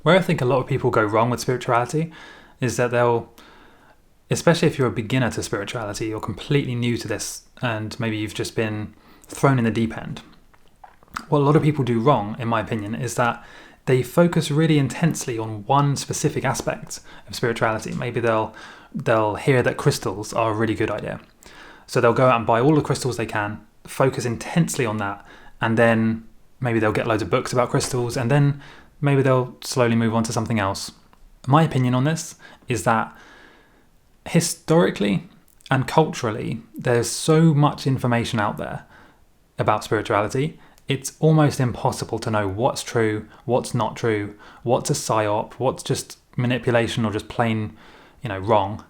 Where I think a lot of people go wrong with spirituality is that especially if you're a beginner to spirituality, you're completely new to this, and maybe you've just been thrown in the deep end. What a lot of people do wrong, in my opinion, is that they focus really intensely on one specific aspect of spirituality. Maybe they'll hear that crystals are a really good idea. So they'll go out and buy all the crystals they can, focus intensely on that, and then maybe they'll get loads of books about crystals, and then maybe they'll slowly move on to something else. My opinion on this is that historically and culturally, there's so much information out there about spirituality. It's almost impossible to know what's true, what's not true, what's a psyop, what's just manipulation or just plain, wrong.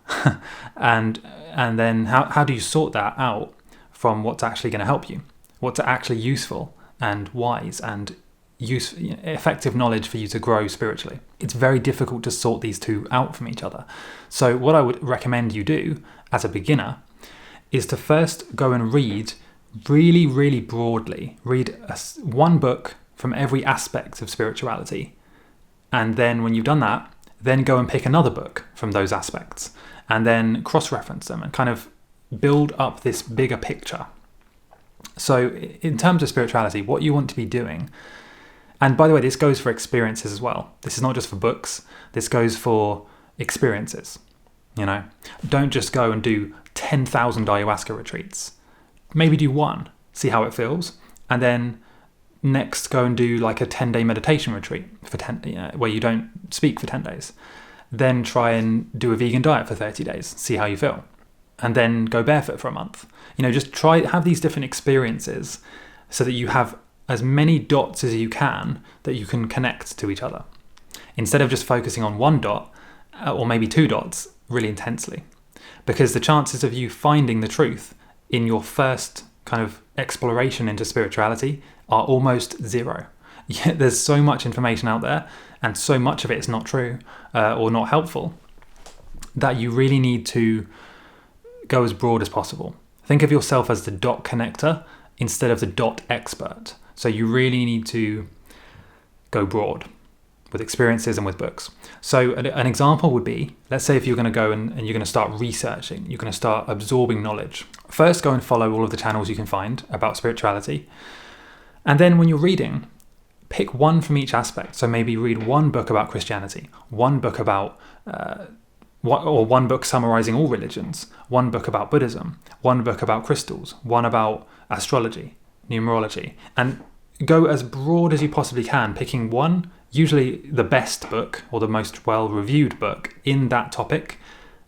and then how do you sort that out from what's actually going to help you, what's actually useful and wise and effective knowledge for you to grow spiritually? It's very difficult to sort these two out from each other. So what I would recommend you do as a beginner is to first go and read really, really broadly. Read one book from every aspect of spirituality. And then when you've done that, then go and pick another book from those aspects and then cross-reference them and kind of build up this bigger picture. So in terms of spirituality, what you want to be doing, and by the way, this goes for experiences as well. This is not just for books. This goes for experiences. Don't just go and do 10,000 ayahuasca retreats. Maybe do one, see how it feels, and then next go and do like a 10-day meditation retreat for where you don't speak for 10 days. Then try and do a vegan diet for 30 days, see how you feel, and then go barefoot for a month. Just have these different experiences so that you have as many dots as you can that you can connect to each other, instead of just focusing on one dot or maybe two dots really intensely, because the chances of you finding the truth in your first kind of exploration into spirituality are almost zero. There's so much information out there, and so much of it is not true or not helpful, that you really need to go as broad as possible. Think of yourself as the dot connector instead of the dot expert. So you really need to go broad with experiences and with books. So an example would be, let's say if you're going to go and you're going to start researching, you're going to start absorbing knowledge. First, go and follow all of the channels you can find about spirituality. And then when you're reading, pick one from each aspect. So maybe read one book about Christianity, one book about, one book summarizing all religions, one book about Buddhism, one book about crystals, one about astrology, numerology, and go as broad as you possibly can, picking one, usually the best book or the most well-reviewed book in that topic,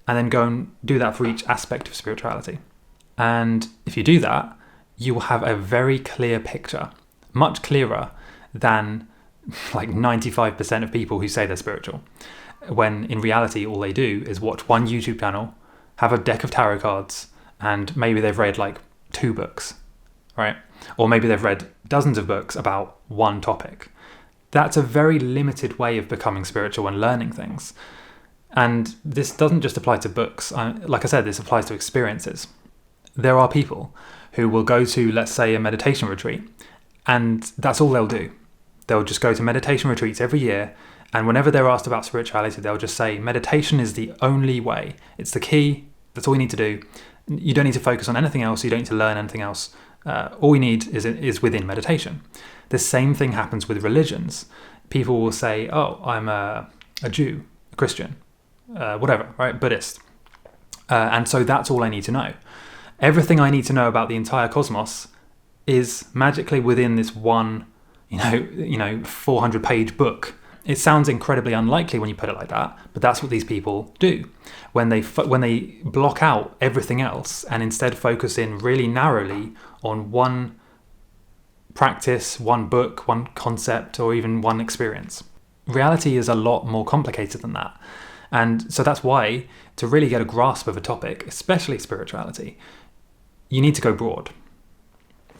and then go and do that for each aspect of spirituality. And if you do that, you will have a very clear picture, much clearer than like 95% of people who say they're spiritual, when in reality all they do is watch one YouTube channel, have a deck of tarot cards, and maybe they've read like 2 books, right? Or maybe they've read dozens of books about one topic. That's a very limited way of becoming spiritual and learning things. And this doesn't just apply to books. Like I said, this applies to experiences. There are people who will go to, let's say, a meditation retreat, and that's all they'll do. They'll just go to meditation retreats every year, and whenever they're asked about spirituality, they'll just say, meditation is the only way. It's the key. That's all you need to do. You don't need to focus on anything else. You don't need to learn anything else. All you need is within meditation. The same thing happens with religions. People will say, oh, I'm a Jew, a Christian, whatever, right? Buddhist. And so that's all I need to know. Everything I need to know about the entire cosmos is magically within this one, 400-page book. It sounds incredibly unlikely when you put it like that, but that's what these people do. When they block out everything else and instead focus in really narrowly on one practice, one book, one concept, or even one experience. Reality is a lot more complicated than that. And so that's why, to really get a grasp of a topic, especially spirituality, you need to go broad.